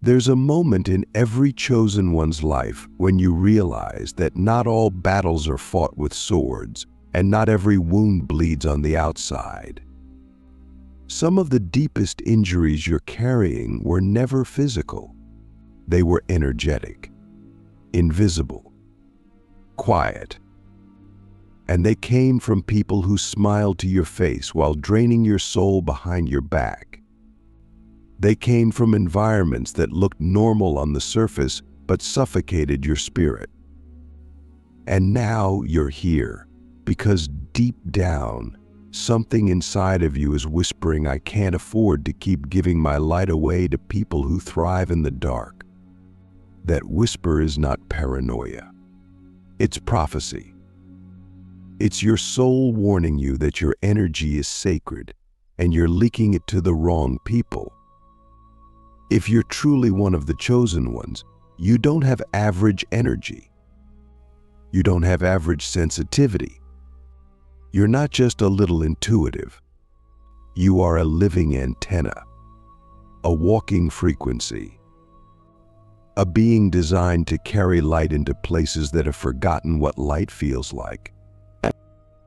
There's a moment in every chosen one's life when you realize that not all battles are fought with swords, and not every wound bleeds on the outside. Some of the deepest injuries you're carrying were never physical. They were energetic, invisible, quiet. And they came from people who smiled to your face while draining your soul behind your back. They came from environments that looked normal on the surface but suffocated your spirit. And now you're here because deep down, something inside of you is whispering, I can't afford to keep giving my light away to people who thrive in the dark. That whisper is not paranoia. It's prophecy. It's your soul warning you that your energy is sacred and you're leaking it to the wrong people. If you're truly one of the chosen ones, you don't have average energy. You don't have average sensitivity. You're not just a little intuitive. You are a living antenna, a walking frequency, a being designed to carry light into places that have forgotten what light feels like.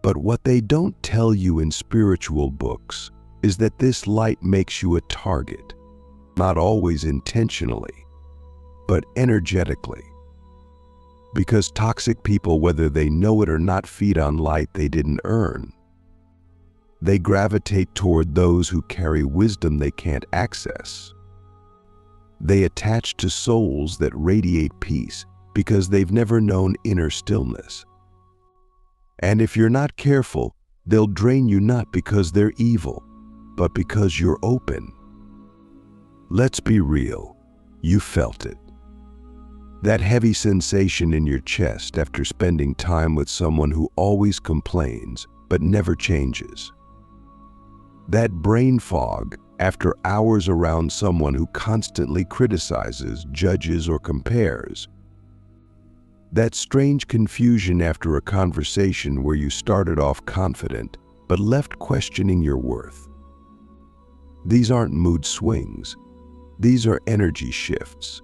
But what they don't tell you in spiritual books is that this light makes you a target, not always intentionally, but energetically. Because toxic people, whether they know it or not, feed on light they didn't earn. They gravitate toward those who carry wisdom they can't access. They attach to souls that radiate peace because they've never known inner stillness. And if you're not careful, they'll drain you not because they're evil, but because you're open. Let's be real, you felt it. That heavy sensation in your chest after spending time with someone who always complains but never changes. That brain fog after hours around someone who constantly criticizes, judges, or compares. That strange confusion after a conversation where you started off confident but left questioning your worth. These aren't mood swings. These are energy shifts.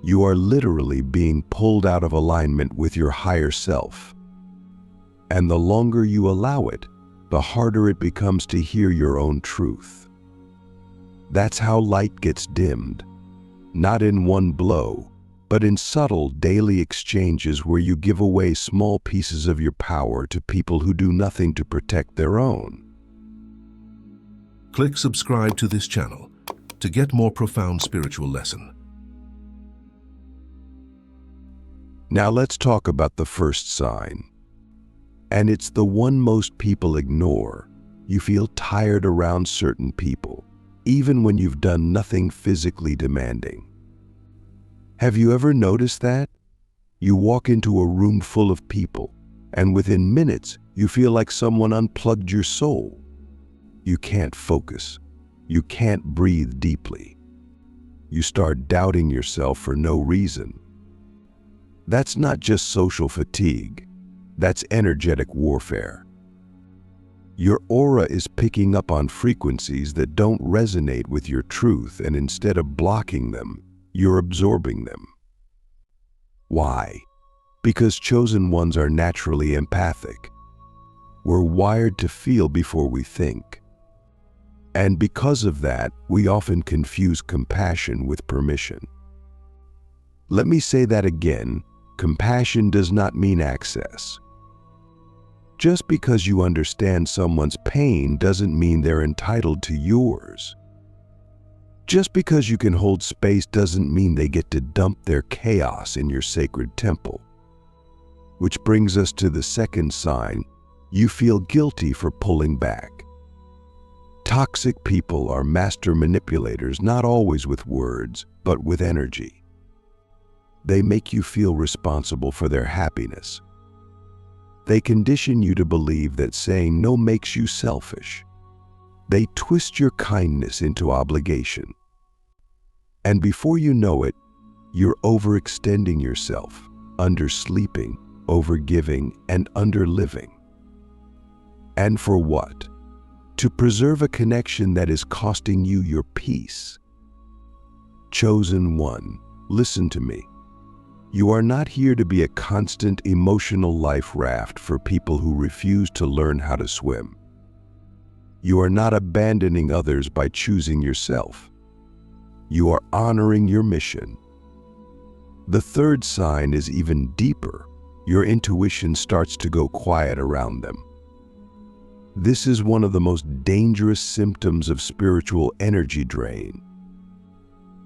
You are literally being pulled out of alignment with your higher self. And the longer you allow it, the harder it becomes to hear your own truth. That's how light gets dimmed, not in one blow, but in subtle daily exchanges where you give away small pieces of your power to people who do nothing to protect their own. Click subscribe to this channel to get more profound spiritual lesson. Now let's talk about the first sign. And it's the one most people ignore. You feel tired around certain people, even when you've done nothing physically demanding. Have you ever noticed that? You walk into a room full of people, and within minutes, you feel like someone unplugged your soul. You can't focus. You can't breathe deeply. You start doubting yourself for no reason. That's not just social fatigue. That's energetic warfare. Your aura is picking up on frequencies that don't resonate with your truth, and instead of blocking them, you're absorbing them. Why? Because chosen ones are naturally empathic. We're wired to feel before we think. And because of that, we often confuse compassion with permission. Let me say that again. Compassion does not mean access. Just because you understand someone's pain doesn't mean they're entitled to yours. Just because you can hold space doesn't mean they get to dump their chaos in your sacred temple. Which brings us to the second sign. You feel guilty for pulling back. Toxic people are master manipulators, not always with words, but with energy. They make you feel responsible for their happiness. They condition you to believe that saying no makes you selfish. They twist your kindness into obligation. And before you know it, you're overextending yourself, undersleeping, overgiving, and underliving. And for what? To preserve a connection that is costing you your peace. Chosen one, listen to me. You are not here to be a constant emotional life raft for people who refuse to learn how to swim. You are not abandoning others by choosing yourself. You are honoring your mission. The third sign is even deeper. Your intuition starts to go quiet around them. This is one of the most dangerous symptoms of spiritual energy drain.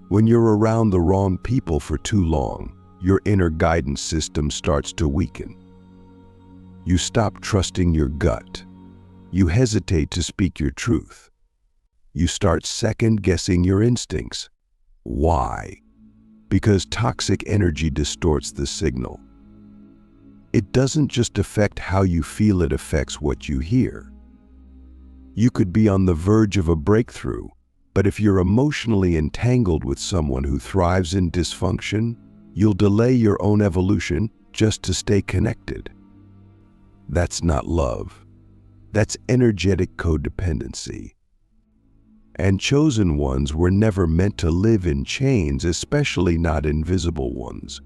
When you're around the wrong people for too long, your inner guidance system starts to weaken. You stop trusting your gut. You hesitate to speak your truth. You start second-guessing your instincts. Why? Because toxic energy distorts the signal. It doesn't just affect how you feel, it affects what you hear. You could be on the verge of a breakthrough, but if you're emotionally entangled with someone who thrives in dysfunction, you'll delay your own evolution just to stay connected. That's not love. That's energetic codependency. And chosen ones were never meant to live in chains, especially not invisible ones.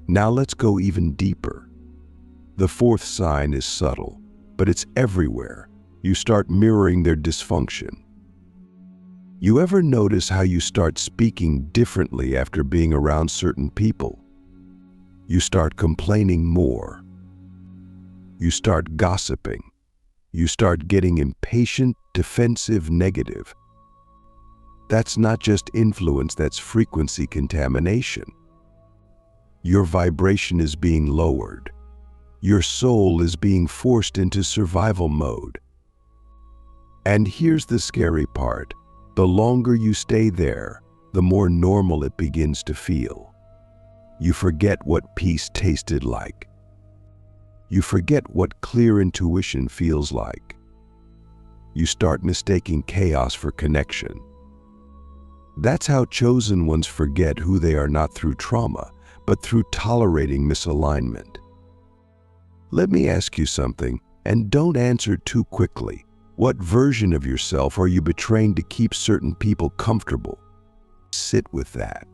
Now let's go even deeper. The fourth sign is subtle, but it's everywhere. You start mirroring their dysfunction. You ever notice how you start speaking differently after being around certain people? You start complaining more. You start gossiping. You start getting impatient, defensive, negative. That's not just influence, that's frequency contamination. Your vibration is being lowered. Your soul is being forced into survival mode. And here's the scary part. The longer you stay there, the more normal it begins to feel. You forget what peace tasted like. You forget what clear intuition feels like. You start mistaking chaos for connection. That's how chosen ones forget who they are, not through trauma, but through tolerating misalignment. Let me ask you something, and don't answer too quickly. What version of yourself are you betraying to keep certain people comfortable? Sit with that.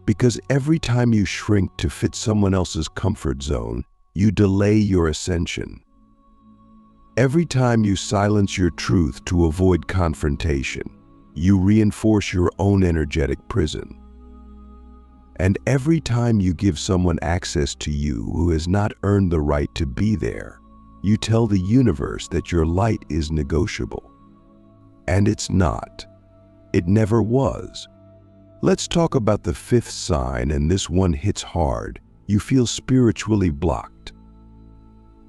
Because every time you shrink to fit someone else's comfort zone, you delay your ascension. Every time you silence your truth to avoid confrontation, you reinforce your own energetic prison. And every time you give someone access to you who has not earned the right to be there, you tell the universe that your light is negotiable. And it's not. It never was. Let's talk about the fifth sign, and this one hits hard. You feel spiritually blocked.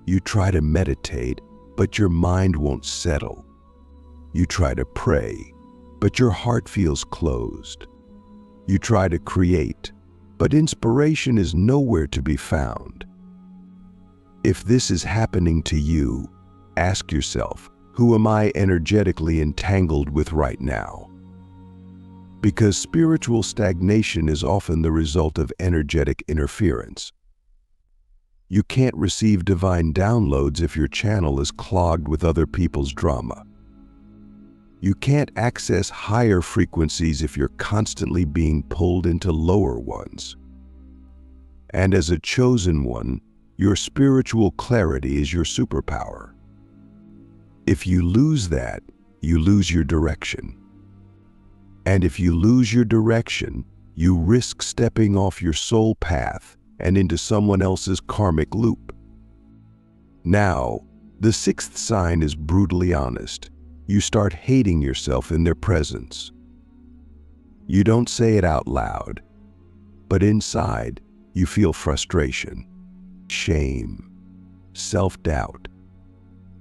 You try to meditate, but your mind won't settle. You try to pray, but your heart feels closed. You try to create, but inspiration is nowhere to be found. If this is happening to you, ask yourself, who am I energetically entangled with right now? Because spiritual stagnation is often the result of energetic interference. You can't receive divine downloads if your channel is clogged with other people's drama. You can't access higher frequencies if you're constantly being pulled into lower ones. And as a chosen one, your spiritual clarity is your superpower. If you lose that, you lose your direction. And if you lose your direction, you risk stepping off your soul path and into someone else's karmic loop. Now, the sixth sign is brutally honest. You start hating yourself in their presence. You don't say it out loud, but inside, you feel frustration, shame, self-doubt.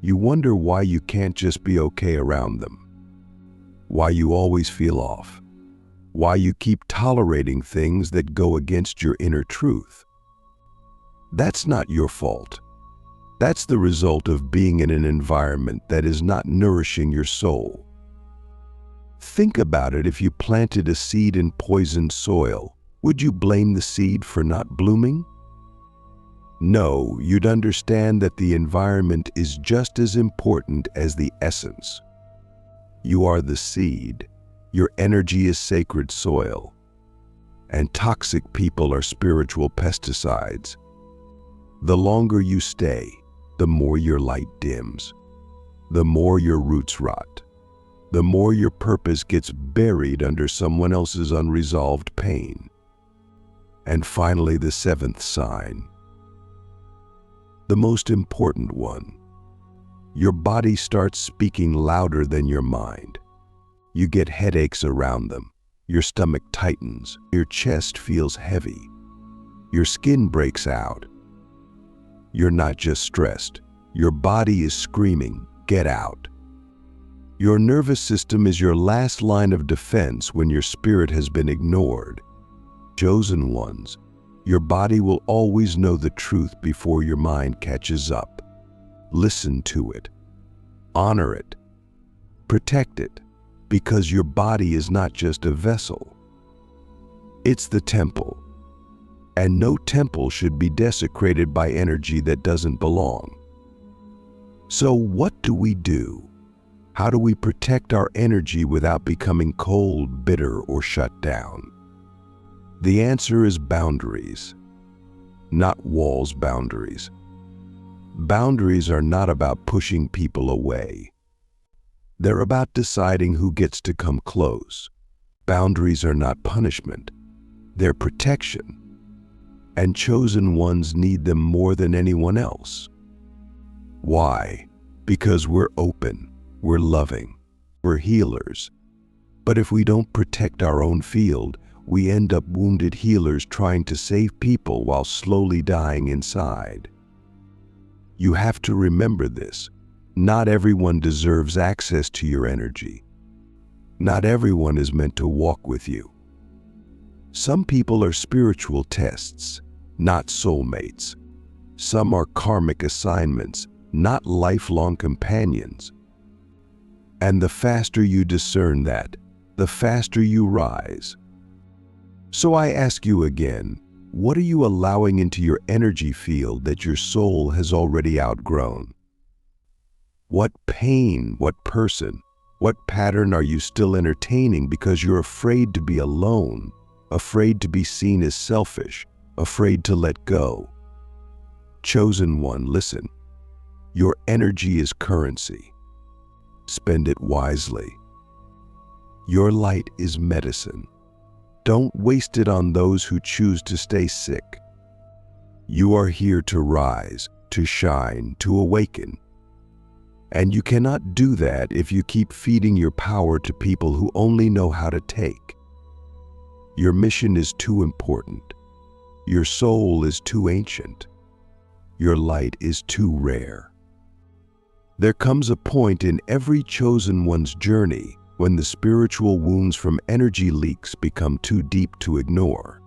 You wonder why you can't just be okay around them, why you always feel off, why you keep tolerating things that go against your inner truth. That's not your fault. That's the result of being in an environment that is not nourishing your soul. Think about it. If you planted a seed in poisoned soil, would you blame the seed for not blooming? No, you'd understand that the environment is just as important as the essence. You are the seed, Your energy is sacred soil, and toxic people are spiritual pesticides. The longer you stay, the more your light dims, the more your roots rot, the more your purpose gets buried under someone else's unresolved pain. And finally, the seventh sign, the most important one. Your body starts speaking louder than your mind. You get headaches around them. Your stomach tightens. Your chest feels heavy. Your skin breaks out. You're not just stressed. Your body is screaming, "Get out." Your nervous system is your last line of defense when your spirit has been ignored. Chosen ones, your body will always know the truth before your mind catches up. Listen to it. Honor it. Protect it, because your body is not just a vessel. It's the temple. And no temple should be desecrated by energy that doesn't belong. So what do we do? How do we protect our energy without becoming cold, bitter, or shut down? The answer is boundaries. Not walls, boundaries. Boundaries are not about pushing people away. They're about deciding who gets to come close. Boundaries are not punishment. They're protection. And chosen ones need them more than anyone else. Why? Because we're open, we're loving, we're healers. But if we don't protect our own field, we end up wounded healers trying to save people while slowly dying inside. You have to remember this. Not everyone deserves access to your energy. Not everyone is meant to walk with you. Some people are spiritual tests, not soulmates. Some are karmic assignments, not lifelong companions. And the faster you discern that, the faster you rise. So I ask you again, what are you allowing into your energy field that your soul has already outgrown? What pain, what person, what pattern are you still entertaining because you're afraid to be alone, afraid to be seen as selfish, afraid to let go? Chosen one, listen. Your energy is currency. Spend it wisely. Your light is medicine. Don't waste it on those who choose to stay sick. You are here to rise, to shine, to awaken. And you cannot do that if you keep feeding your power to people who only know how to take. Your mission is too important. Your soul is too ancient. Your light is too rare. There comes a point in every chosen one's journey when the spiritual wounds from energy leaks become too deep to ignore.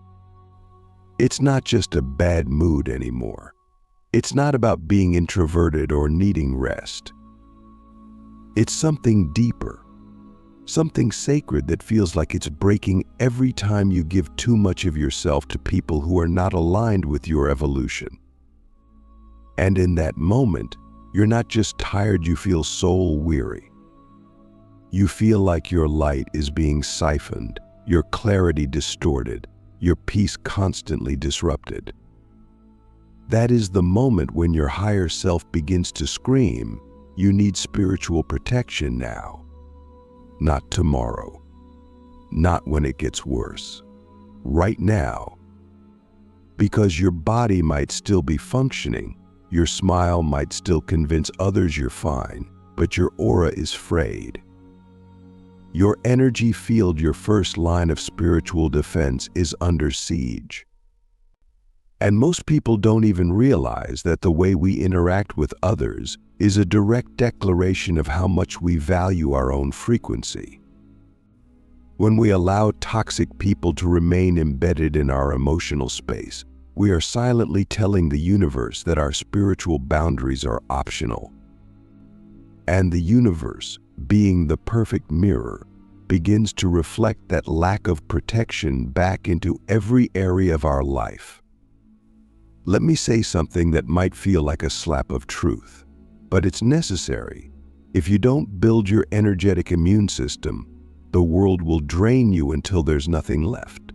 It's not just a bad mood anymore. It's not about being introverted or needing rest. It's something deeper, something sacred that feels like it's breaking every time you give too much of yourself to people who are not aligned with your evolution. And in that moment, you're not just tired, you feel soul weary. You feel like your light is being siphoned, your clarity distorted, your peace constantly disrupted. That is the moment when your higher self begins to scream, you need spiritual protection now. Not tomorrow. Not when it gets worse. Right now. Because your body might still be functioning, your smile might still convince others you're fine, but your aura is frayed. Your energy field, your first line of spiritual defense, is under siege. And most people don't even realize that the way we interact with others is a direct declaration of how much we value our own frequency. When we allow toxic people to remain embedded in our emotional space, we are silently telling the universe that our spiritual boundaries are optional. And the universe, being the perfect mirror, begins to reflect that lack of protection back into every area of our life. Let me say something that might feel like a slap of truth, but it's necessary. If you don't build your energetic immune system, the world will drain you until there's nothing left.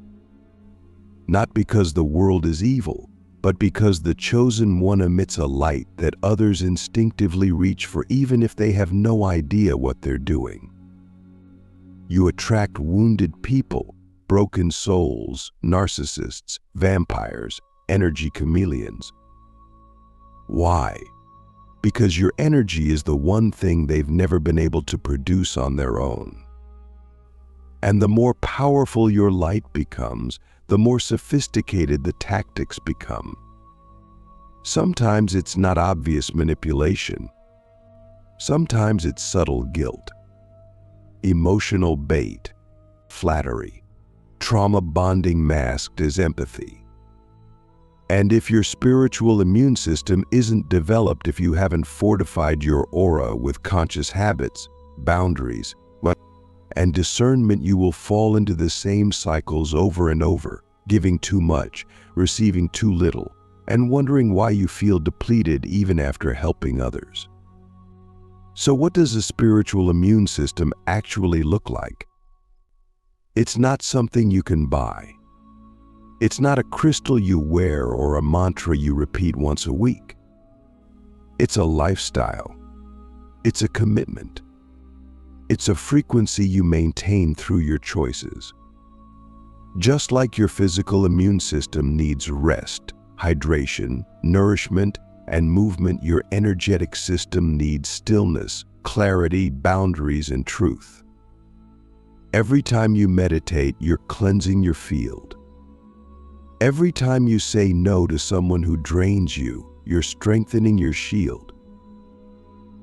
Not because the world is evil, but because the chosen one emits a light that others instinctively reach for even if they have no idea what they're doing. You attract wounded people, broken souls, narcissists, vampires, energy chameleons. Why? Because your energy is the one thing they've never been able to produce on their own. And the more powerful your light becomes, the more sophisticated the tactics become. Sometimes it's not obvious manipulation. Sometimes it's subtle guilt, emotional bait, flattery, trauma bonding masked as empathy. And if your spiritual immune system isn't developed, if you haven't fortified your aura with conscious habits, boundaries, and discernment, you will fall into the same cycles over and over, giving too much, receiving too little, and wondering why you feel depleted even after helping others. So what does a spiritual immune system actually look like? It's not something you can buy. It's not a crystal you wear or a mantra you repeat once a week. It's a lifestyle. It's a commitment. It's a frequency you maintain through your choices. Just like your physical immune system needs rest, hydration, nourishment, and movement, your energetic system needs stillness, clarity, boundaries, and truth. Every time you meditate, you're cleansing your field. Every time you say no to someone who drains you, you're strengthening your shield.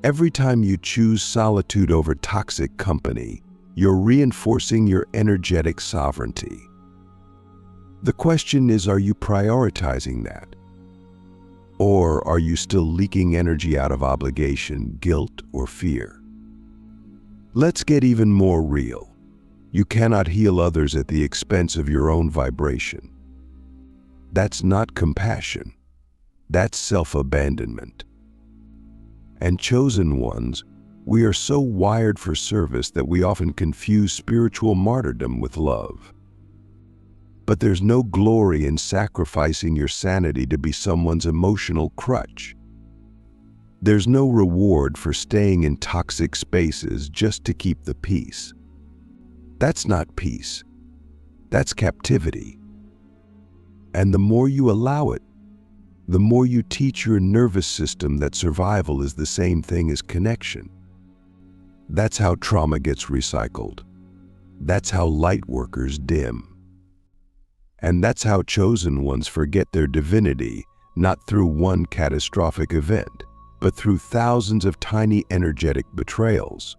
Every time you choose solitude over toxic company, you're reinforcing your energetic sovereignty. The question is, are you prioritizing that? Or are you still leaking energy out of obligation, guilt, or fear? Let's get even more real. You cannot heal others at the expense of your own vibration. That's not compassion. That's self-abandonment. And chosen ones, we are so wired for service that we often confuse spiritual martyrdom with love. But there's no glory in sacrificing your sanity to be someone's emotional crutch. There's no reward for staying in toxic spaces just to keep the peace. That's not peace. That's captivity. And the more you allow it, the more you teach your nervous system that survival is the same thing as connection. That's how trauma gets recycled. That's how light workers dim. And that's how chosen ones forget their divinity, not through one catastrophic event, but through thousands of tiny energetic betrayals.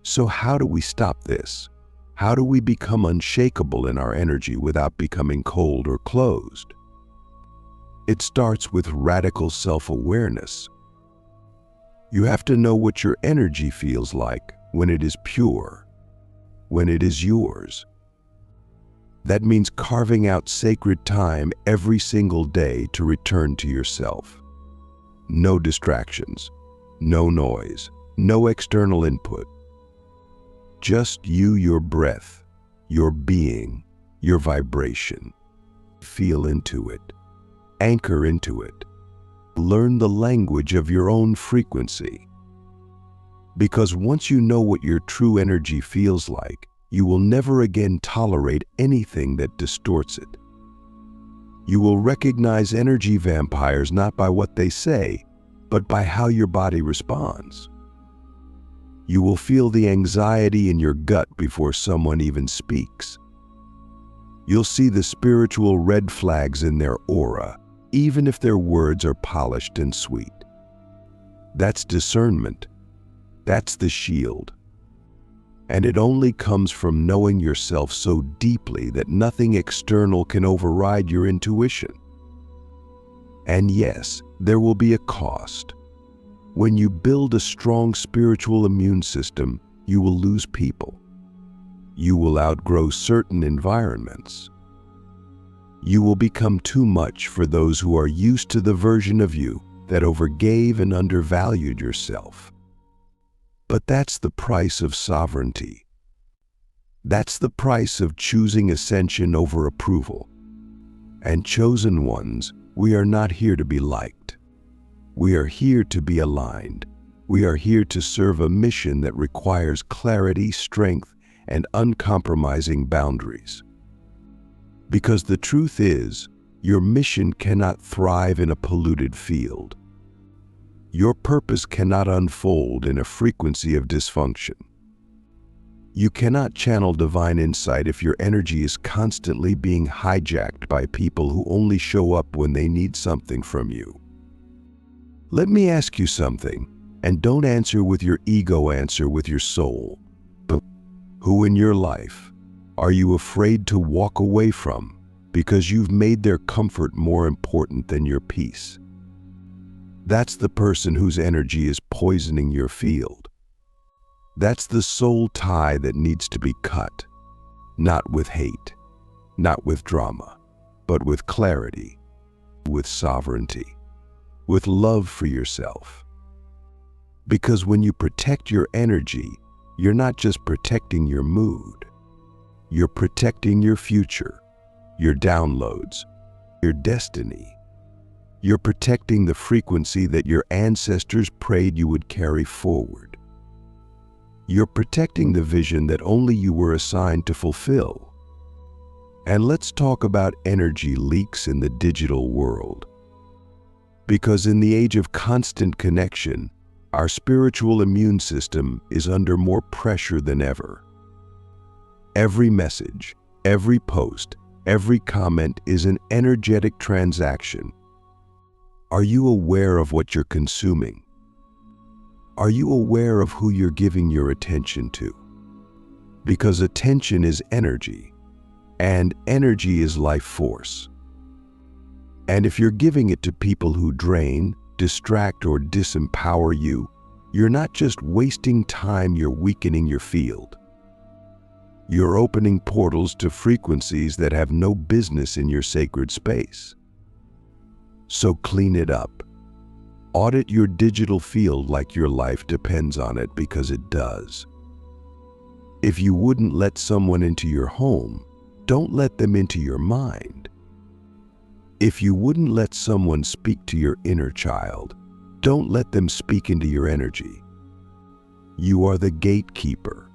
So how do we stop this? How do we become unshakable in our energy without becoming cold or closed? It starts with radical self-awareness. You have to know what your energy feels like when it is pure, when it is yours. That means carving out sacred time every single day to return to yourself. No distractions, no noise, no external input. Just you, your breath, your being, your vibration. Feel into it. Anchor into it. Learn the language of your own frequency. Because once you know what your true energy feels like, you will never again tolerate anything that distorts it. You will recognize energy vampires not by what they say, but by how your body responds. You will feel the anxiety in your gut before someone even speaks. You'll see the spiritual red flags in their aura, even if their words are polished and sweet. That's discernment. That's the shield. And it only comes from knowing yourself so deeply that nothing external can override your intuition. And yes, there will be a cost. When you build a strong spiritual immune system, you will lose people. You will outgrow certain environments. You will become too much for those who are used to the version of you that overgave and undervalued yourself. But that's the price of sovereignty. That's the price of choosing ascension over approval. And chosen ones, we are not here to be liked. We are here to be aligned. We are here to serve a mission that requires clarity, strength, and uncompromising boundaries. Because the truth is, your mission cannot thrive in a polluted field. Your purpose cannot unfold in a frequency of dysfunction. You cannot channel divine insight if your energy is constantly being hijacked by people who only show up when they need something from you. Let me ask you something, and don't answer with your ego, answer with your soul. But who in your life are you afraid to walk away from because you've made their comfort more important than your peace? That's the person whose energy is poisoning your field. That's the soul tie that needs to be cut, not with hate, not with drama, but with clarity, with sovereignty, with love for yourself. Because when you protect your energy, you're not just protecting your mood. You're protecting your future, your downloads, your destiny. You're protecting the frequency that your ancestors prayed you would carry forward. You're protecting the vision that only you were assigned to fulfill. And let's talk about energy leaks in the digital world. Because in the age of constant connection, our spiritual immune system is under more pressure than ever. Every message, every post, every comment is an energetic transaction. Are you aware of what you're consuming? Are you aware of who you're giving your attention to? Because attention is energy, and energy is life force. And if you're giving it to people who drain, distract, or disempower you, you're not just wasting time, you're weakening your field. You're opening portals to frequencies that have no business in your sacred space. So clean it up. Audit your digital field like your life depends on it, because it does. If you wouldn't let someone into your home, don't let them into your mind. If you wouldn't let someone speak to your inner child, don't let them speak into your energy. You are the gatekeeper,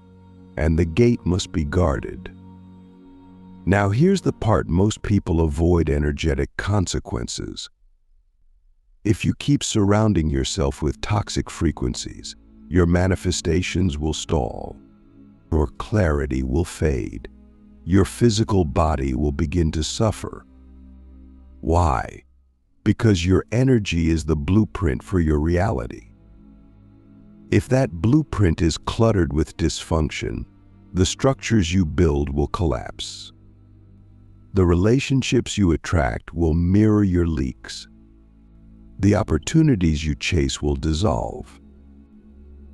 and the gate must be guarded. Now here's the part most people avoid: energetic consequences. If you keep surrounding yourself with toxic frequencies, your manifestations will stall. Your clarity will fade. Your physical body will begin to suffer. Why? Because your energy is the blueprint for your reality. If that blueprint is cluttered with dysfunction, the structures you build will collapse. The relationships you attract will mirror your leaks. The opportunities you chase will dissolve.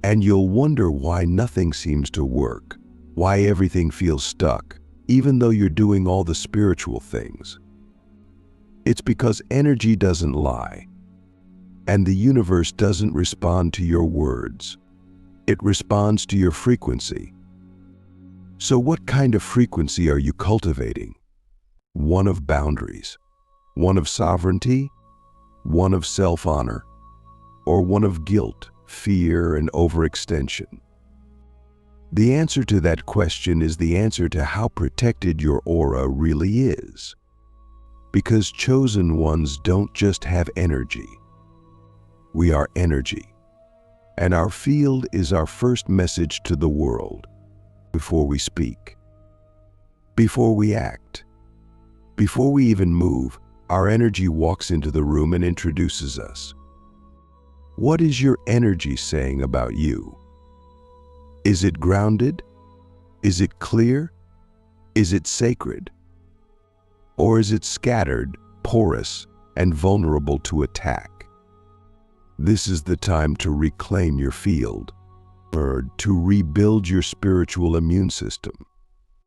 And you'll wonder why nothing seems to work, why everything feels stuck, even though you're doing all the spiritual things. It's because energy doesn't lie, and the universe doesn't respond to your words. It responds to your frequency. So what kind of frequency are you cultivating? One of boundaries, one of sovereignty, one of self-honor, or one of guilt, fear, and overextension? The answer to that question is the answer to how protected your aura really is. Because chosen ones don't just have energy. We are energy. And our field is our first message to the world. Before we speak, before we act, before we even move, our energy walks into the room and introduces us. What is your energy saying about you? Is it grounded? Is it clear? Is it sacred? Or is it scattered, porous, and vulnerable to attack? This is the time to reclaim your field, or to rebuild your spiritual immune system,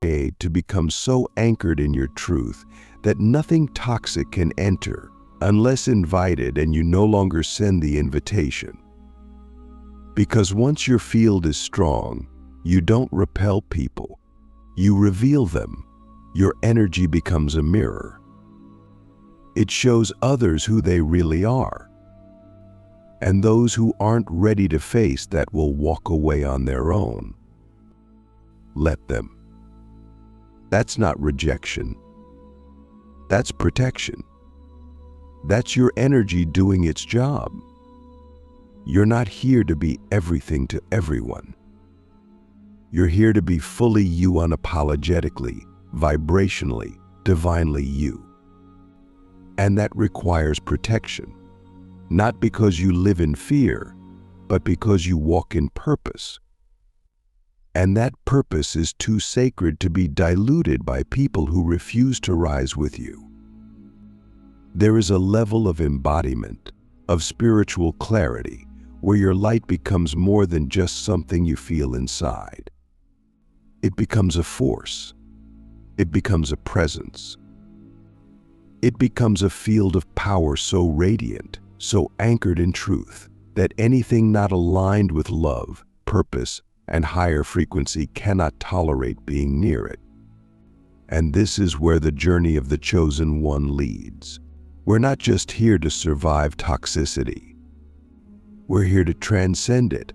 to become so anchored in your truth that nothing toxic can enter unless invited, and you no longer send the invitation. Because once your field is strong, you don't repel people, You reveal them. Your energy becomes a mirror. It shows others who they really are. And those who aren't ready to face that will walk away on their own. Let them. That's not rejection. That's protection. That's your energy doing its job. You're not here to be everything to everyone. You're here to be fully you, unapologetically, vibrationally, divinely you. And that requires protection, not because you live in fear, but because you walk in purpose. And that purpose is too sacred to be diluted by people who refuse to rise with you. There is a level of embodiment, of spiritual clarity, where your light becomes more than just something you feel inside. It becomes a force. It becomes a presence. It becomes a field of power so radiant, so anchored in truth, that anything not aligned with love, purpose, and higher frequency cannot tolerate being near it. And this is where the journey of the chosen one leads. We're not just here to survive toxicity. We're here to transcend it.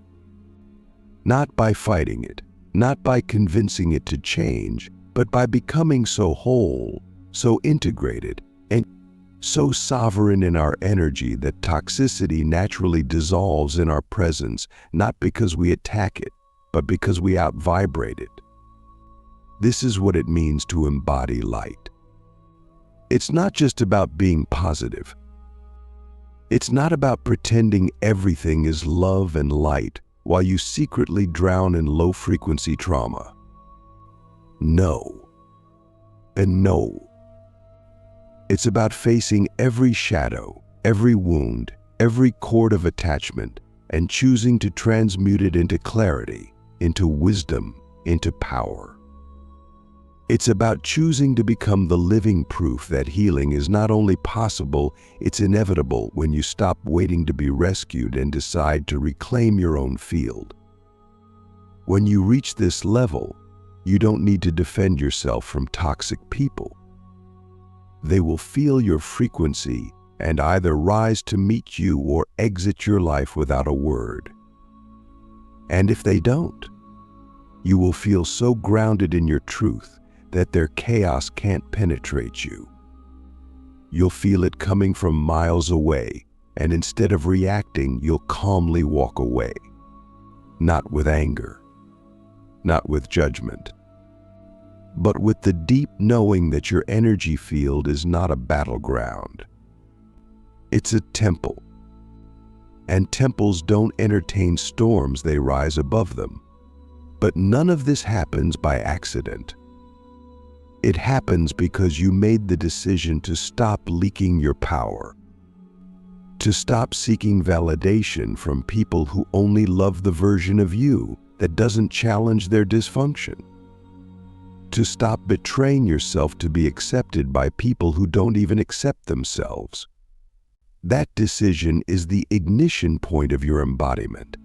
Not by fighting it, not by convincing it to change, but by becoming so whole, so integrated, and so sovereign in our energy that toxicity naturally dissolves in our presence, not because we attack it, but because we out-vibrate it. This is what it means to embody light. It's not just about being positive. It's not about pretending everything is love and light while you secretly drown in low-frequency trauma. No. And no. It's about facing every shadow, every wound, every cord of attachment, and choosing to transmute it into clarity, into wisdom, into power. It's about choosing to become the living proof that healing is not only possible, it's inevitable when you stop waiting to be rescued and decide to reclaim your own field. When you reach this level, you don't need to defend yourself from toxic people. They will feel your frequency and either rise to meet you or exit your life without a word. And if they don't, you will feel so grounded in your truth that their chaos can't penetrate you. You'll feel it coming from miles away, and instead of reacting, you'll calmly walk away. Not with anger, not with judgment, but with the deep knowing that your energy field is not a battleground. It's a temple. And temples don't entertain storms, they rise above them. But none of this happens by accident. It happens because you made the decision to stop leaking your power, to stop seeking validation from people who only love the version of you that doesn't challenge their dysfunction, to stop betraying yourself to be accepted by people who don't even accept themselves. That decision is the ignition point of your embodiment.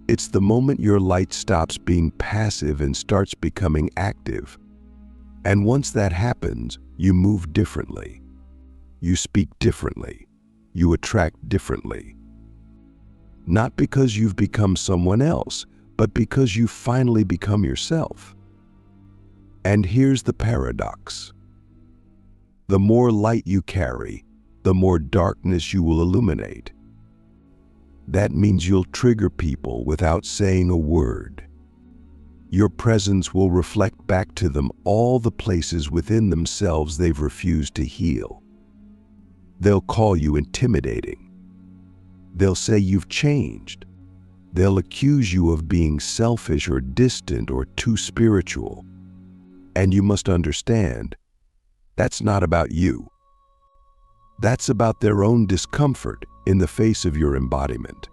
It's the moment your light stops being passive and starts becoming active. And once that happens, you move differently. You speak differently. You attract differently. Not because you've become someone else, but because you finally become yourself. And here's the paradox. The more light you carry, the more darkness you will illuminate. That means you'll trigger people without saying a word. Your presence will reflect back to them all the places within themselves they've refused to heal. They'll call you intimidating. They'll say you've changed. They'll accuse you of being selfish or distant or too spiritual. And you must understand, that's not about you. That's about their own discomfort in the face of your embodiment.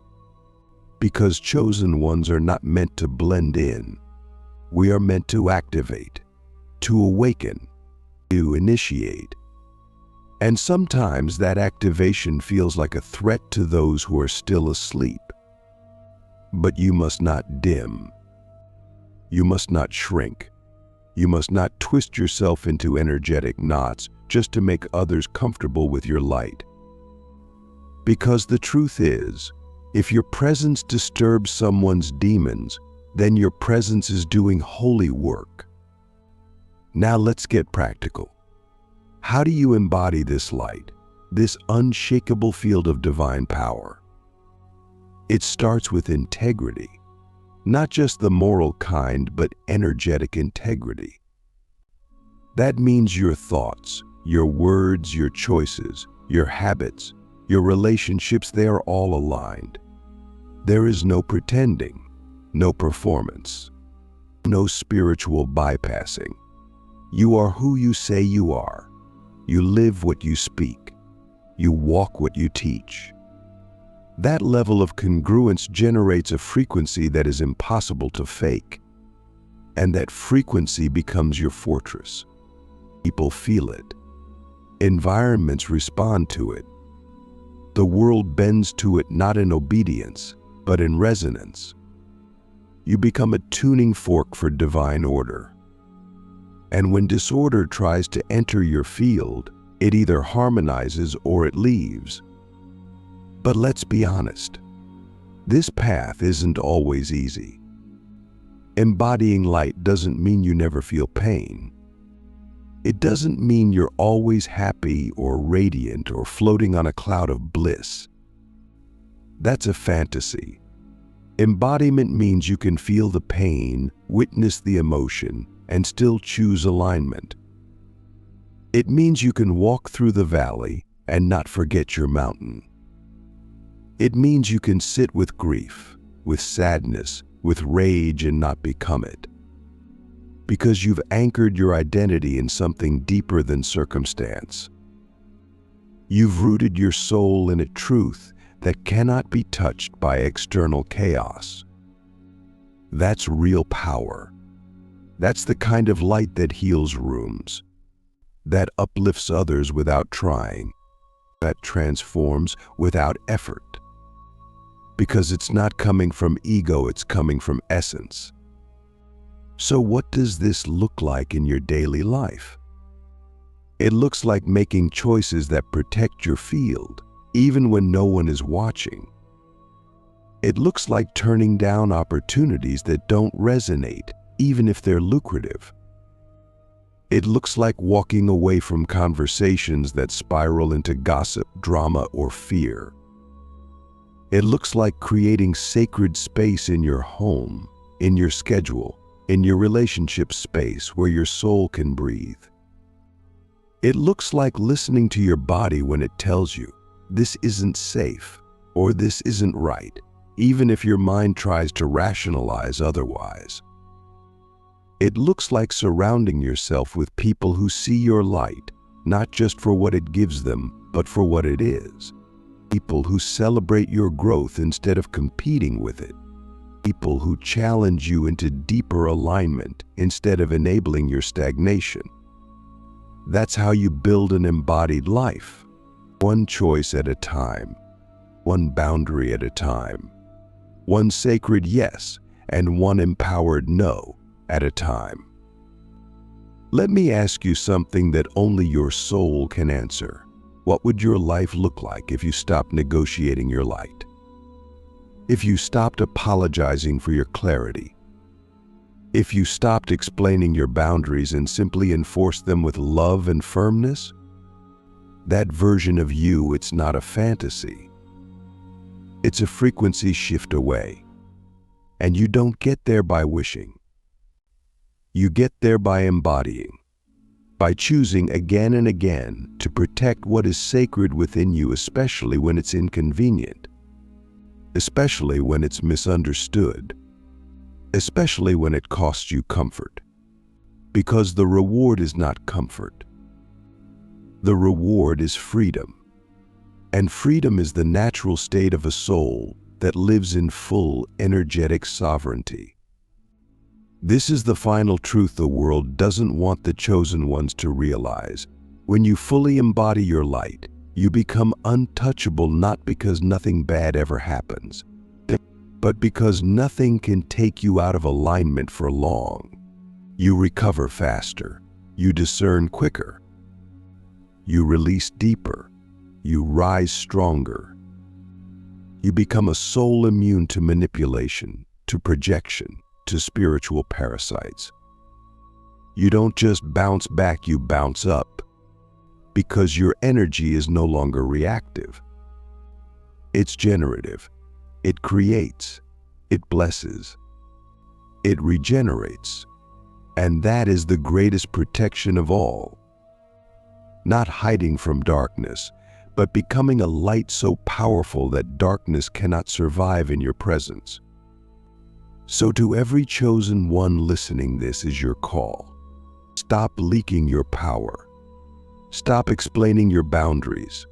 Because chosen ones are not meant to blend in. We are meant to activate, to awaken, to initiate. And sometimes that activation feels like a threat to those who are still asleep. But you must not dim. You must not shrink. You must not twist yourself into energetic knots just to make others comfortable with your light. Because the truth is, if your presence disturbs someone's demons, then your presence is doing holy work. Now let's get practical. How do you embody this light, this unshakable field of divine power? It starts with integrity, not just the moral kind, but energetic integrity. That means your thoughts, your words, your choices, your habits, your relationships, they are all aligned. There is no pretending, no performance, no spiritual bypassing. You are who you say you are. You live what you speak. You walk what you teach. That level of congruence generates a frequency that is impossible to fake. And that frequency becomes your fortress. People feel it. Environments respond to it. The world bends to it not in obedience, but in resonance. You become a tuning fork for divine order. And when disorder tries to enter your field, it either harmonizes or it leaves. But let's be honest, this path isn't always easy. Embodying light doesn't mean you never feel pain. It doesn't mean you're always happy or radiant or floating on a cloud of bliss. That's a fantasy. Embodiment means you can feel the pain, witness the emotion, and still choose alignment. It means you can walk through the valley and not forget your mountain. It means you can sit with grief, with sadness, with rage and not become it. Because you've anchored your identity in something deeper than circumstance. You've rooted your soul in a truth that cannot be touched by external chaos. That's real power. That's the kind of light that heals rooms, that uplifts others without trying, that transforms without effort. Because it's not coming from ego, it's coming from essence. So what does this look like in your daily life? It looks like making choices that protect your field, even when no one is watching. It looks like turning down opportunities that don't resonate, even if they're lucrative. It looks like walking away from conversations that spiral into gossip, drama, or fear. It looks like creating sacred space in your home, in your schedule, in your relationship space where your soul can breathe. It looks like listening to your body when it tells you, this isn't safe, or this isn't right, even if your mind tries to rationalize otherwise. It looks like surrounding yourself with people who see your light, not just for what it gives them, but for what it is. People who celebrate your growth instead of competing with it. People who challenge you into deeper alignment instead of enabling your stagnation. That's how you build an embodied life. One choice at a time. One boundary at a time. One sacred yes and one empowered no at a time. Let me ask you something that only your soul can answer. What would your life look like if you stopped negotiating your light? If you stopped apologizing for your clarity? If you stopped explaining your boundaries and simply enforced them with love and firmness? That version of you, it's not a fantasy. It's a frequency shift away. And you don't get there by wishing. You get there by embodying, by choosing again and again to protect what is sacred within you, especially when it's inconvenient, especially when it's misunderstood, especially when it costs you comfort. Because the reward is not comfort. The reward is freedom. And freedom is the natural state of a soul that lives in full energetic sovereignty. This is the final truth the world doesn't want the chosen ones to realize. When you fully embody your light, you become untouchable, not because nothing bad ever happens, but because nothing can take you out of alignment for long. You recover faster. You discern quicker. You release deeper. You rise stronger. You become a soul immune to manipulation, to projection, to spiritual parasites. You don't just bounce back, you bounce up, because your energy is no longer reactive. It's generative. It creates. It blesses. It regenerates. And that is the greatest protection of all. Not hiding from darkness, but becoming a light so powerful that darkness cannot survive in your presence. So to every chosen one listening, this is your call. Stop leaking your power. Stop explaining your boundaries.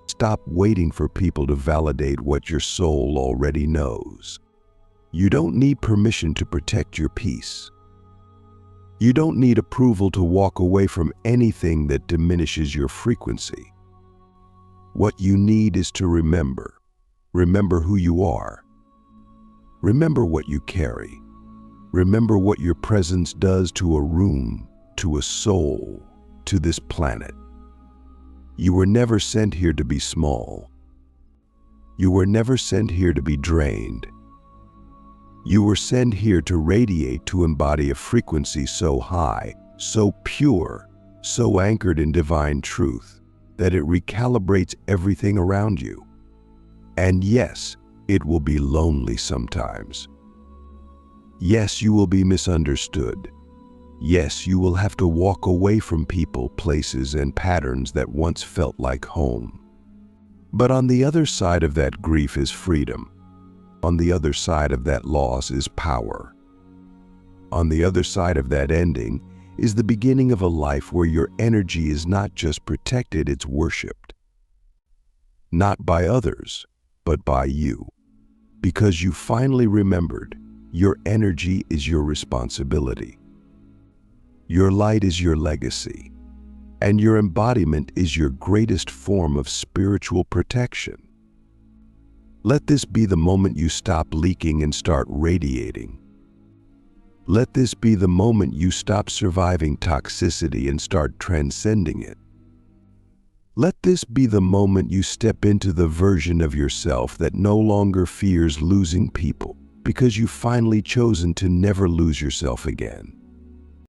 Stop waiting for people to validate what your soul already knows. You don't need permission to protect your peace. You don't need approval to walk away from anything that diminishes your frequency. What you need is to remember. Remember who you are. Remember what you carry. Remember what your presence does to a room, to a soul, to this planet. You were never sent here to be small. You were never sent here to be drained. You were sent here to radiate, to embody a frequency so high, so pure, so anchored in divine truth, that it recalibrates everything around you. And yes, it will be lonely sometimes. Yes, you will be misunderstood. Yes, you will have to walk away from people, places, and patterns that once felt like home. But on the other side of that grief is freedom. On the other side of that loss is power. On the other side of that ending is the beginning of a life where your energy is not just protected, it's worshipped. Not by others, but by you. Because you finally remembered, your energy is your responsibility. Your light is your legacy, and your embodiment is your greatest form of spiritual protection. Let this be the moment you stop leaking and start radiating. Let this be the moment you stop surviving toxicity and start transcending it. Let this be the moment you step into the version of yourself that no longer fears losing people, because you've finally chosen to never lose yourself again.